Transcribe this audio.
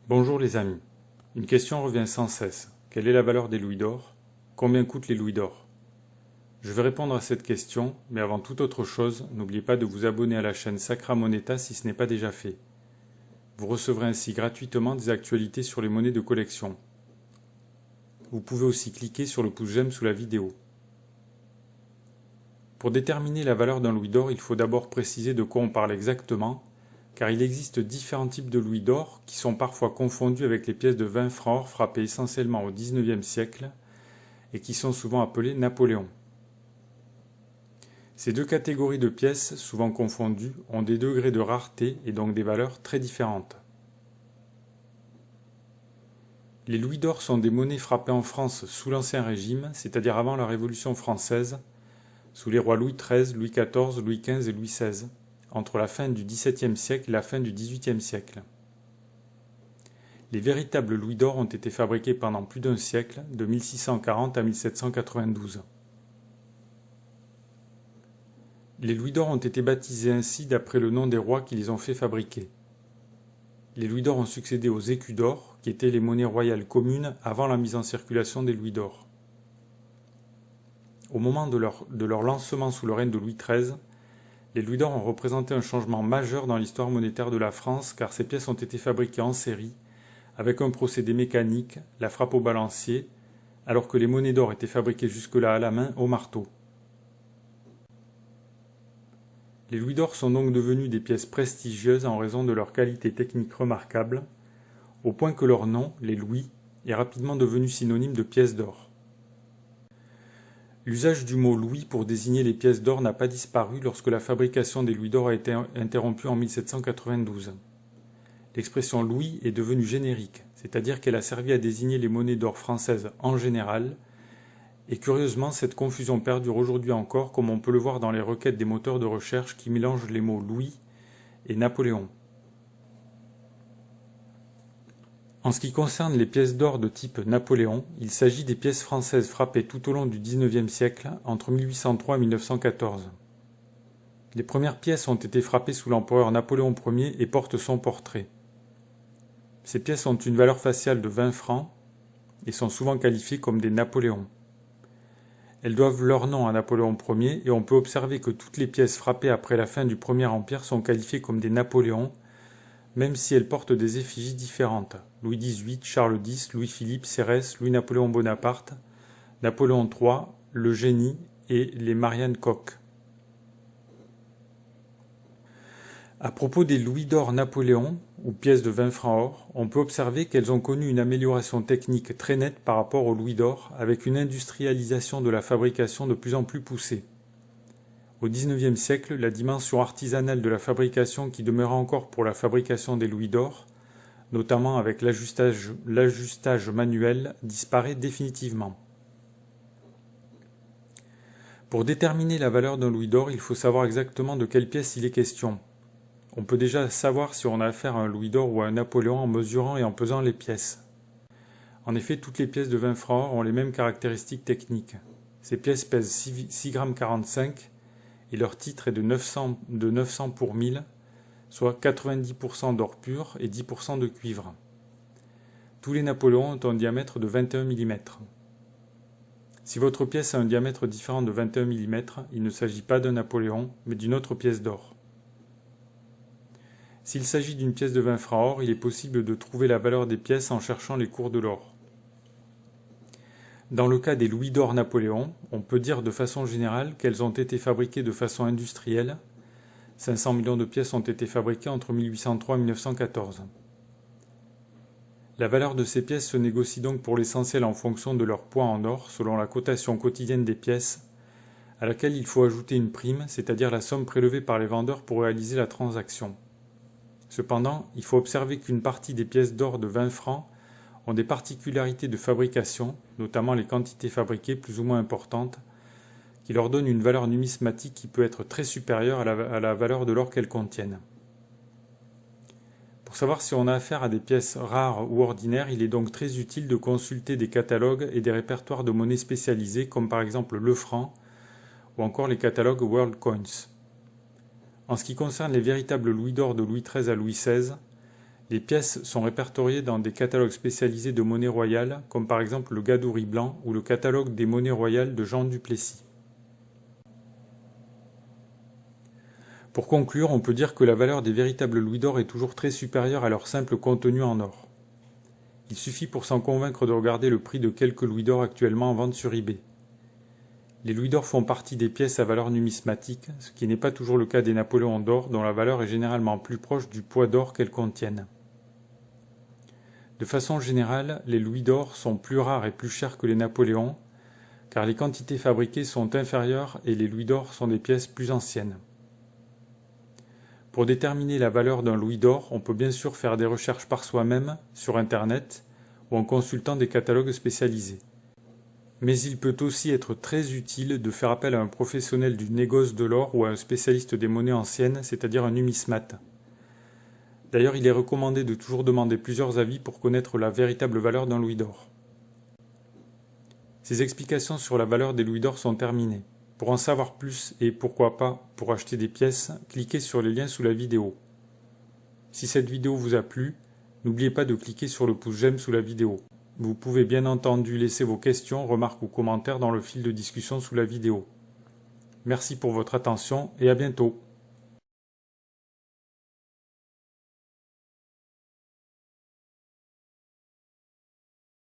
Bonjour les amis. Une question revient sans cesse. Quelle est la valeur des louis d'or? Combien coûtent les louis d'or? Je vais répondre à cette question, mais avant toute autre chose, n'oubliez pas de vous abonner à la chaîne Sacra Moneta si ce n'est pas déjà fait. Vous recevrez ainsi gratuitement des actualités sur les monnaies de collection. Vous pouvez aussi cliquer sur le pouce j'aime sous la vidéo. Pour déterminer la valeur d'un louis d'or, il faut d'abord préciser de quoi on parle exactement, car il existe différents types de louis d'or qui sont parfois confondus avec les pièces de 20 francs or frappées essentiellement au XIXe siècle et qui sont souvent appelées Napoléon. Ces deux catégories de pièces, souvent confondues, ont des degrés de rareté et donc des valeurs très différentes. Les louis d'or sont des monnaies frappées en France sous l'Ancien Régime, c'est-à-dire avant la Révolution française, sous les rois Louis XIII, Louis XIV, Louis XV et Louis XVI, entre la fin du XVIIe siècle et la fin du XVIIIe siècle. Les véritables louis d'or ont été fabriqués pendant plus d'un siècle, de 1640 à 1792. Les louis d'or ont été baptisés ainsi d'après le nom des rois qui les ont fait fabriquer. Les louis d'or ont succédé aux écus d'or, qui étaient les monnaies royales communes avant la mise en circulation des louis d'or. Au moment de leur lancement sous le règne de Louis XIII, les louis d'or ont représenté un changement majeur dans l'histoire monétaire de la France car ces pièces ont été fabriquées en série, avec un procédé mécanique, la frappe au balancier, alors que les monnaies d'or étaient fabriquées jusque-là à la main au marteau. Les louis d'or sont donc devenus des pièces prestigieuses en raison de leur qualité technique remarquable, au point que leur nom, les louis, est rapidement devenu synonyme de pièces d'or. L'usage du mot louis pour désigner les pièces d'or n'a pas disparu lorsque la fabrication des louis d'or a été interrompue en 1792. L'expression louis est devenue générique, c'est-à-dire qu'elle a servi à désigner les monnaies d'or françaises en général, et curieusement cette confusion perdure aujourd'hui encore comme on peut le voir dans les requêtes des moteurs de recherche qui mélangent les mots Louis et Napoléon. En ce qui concerne les pièces d'or de type Napoléon, il s'agit des pièces françaises frappées tout au long du XIXe siècle, entre 1803 et 1914. Les premières pièces ont été frappées sous l'empereur Napoléon Ier et portent son portrait. Ces pièces ont une valeur faciale de 20 francs et sont souvent qualifiées comme des Napoléons. Elles doivent leur nom à Napoléon Ier et on peut observer que toutes les pièces frappées après la fin du Premier Empire sont qualifiées comme des Napoléons, même si elles portent des effigies différentes. Louis XVIII, Charles X, Louis-Philippe, Cérès, Louis-Napoléon Bonaparte, Napoléon III, le Génie et les Marianne Koch. À propos des louis d'or Napoléon, ou pièces de 20 francs or, on peut observer qu'elles ont connu une amélioration technique très nette par rapport aux louis d'or, avec une industrialisation de la fabrication de plus en plus poussée. Au XIXe siècle, la dimension artisanale de la fabrication qui demeurait encore pour la fabrication des louis d'or, notamment avec l'ajustage manuel, disparaît définitivement. Pour déterminer la valeur d'un louis d'or, il faut savoir exactement de quelle pièce il est question. On peut déjà savoir si on a affaire à un louis d'or ou à un Napoléon en mesurant et en pesant les pièces. En effet, toutes les pièces de 20 francs or ont les mêmes caractéristiques techniques. Ces pièces pèsent 6,45 g et leur titre est de 900 pour 1000, soit 90% d'or pur et 10% de cuivre. Tous les Napoléons ont un diamètre de 21 mm. Si votre pièce a un diamètre différent de 21 mm, il ne s'agit pas d'un Napoléon, mais d'une autre pièce d'or. S'il s'agit d'une pièce de 20 francs or, il est possible de trouver la valeur des pièces en cherchant les cours de l'or. Dans le cas des louis d'or Napoléon, on peut dire de façon générale qu'elles ont été fabriquées de façon industrielle. 500 millions de pièces ont été fabriquées entre 1803 et 1914. La valeur de ces pièces se négocie donc pour l'essentiel en fonction de leur poids en or, selon la cotation quotidienne des pièces, à laquelle il faut ajouter une prime, c'est-à-dire la somme prélevée par les vendeurs pour réaliser la transaction. Cependant, il faut observer qu'une partie des pièces d'or de 20 francs ont des particularités de fabrication, notamment les quantités fabriquées plus ou moins importantes, qui leur donnent une valeur numismatique qui peut être très supérieure à la valeur de l'or qu'elles contiennent. Pour savoir si on a affaire à des pièces rares ou ordinaires, il est donc très utile de consulter des catalogues et des répertoires de monnaies spécialisés, comme par exemple le franc ou encore les catalogues World Coins. En ce qui concerne les véritables louis d'or de Louis XIII à Louis XVI, Les pièces sont répertoriées dans des catalogues spécialisés de monnaie royale, comme par exemple le Gadouri blanc ou le catalogue des monnaies royales de Jean Duplessis. Pour conclure, on peut dire que la valeur des véritables louis d'or est toujours très supérieure à leur simple contenu en or. Il suffit pour s'en convaincre de regarder le prix de quelques louis d'or actuellement en vente sur eBay. Les louis d'or font partie des pièces à valeur numismatique, ce qui n'est pas toujours le cas des napoléons d'or, dont la valeur est généralement plus proche du poids d'or qu'elles contiennent. De façon générale, les louis d'or sont plus rares et plus chers que les napoléons, car les quantités fabriquées sont inférieures et les louis d'or sont des pièces plus anciennes. Pour déterminer la valeur d'un louis d'or, on peut bien sûr faire des recherches par soi-même, sur Internet, ou en consultant des catalogues spécialisés. Mais il peut aussi être très utile de faire appel à un professionnel du négoce de l'or ou à un spécialiste des monnaies anciennes, c'est-à-dire un numismate. D'ailleurs, il est recommandé de toujours demander plusieurs avis pour connaître la véritable valeur d'un louis d'or. Ces explications sur la valeur des louis d'or sont terminées. Pour en savoir plus et pourquoi pas pour acheter des pièces, cliquez sur les liens sous la vidéo. Si cette vidéo vous a plu, n'oubliez pas de cliquer sur le pouce j'aime sous la vidéo. Vous pouvez bien entendu laisser vos questions, remarques ou commentaires dans le fil de discussion sous la vidéo. Merci pour votre attention et à bientôt.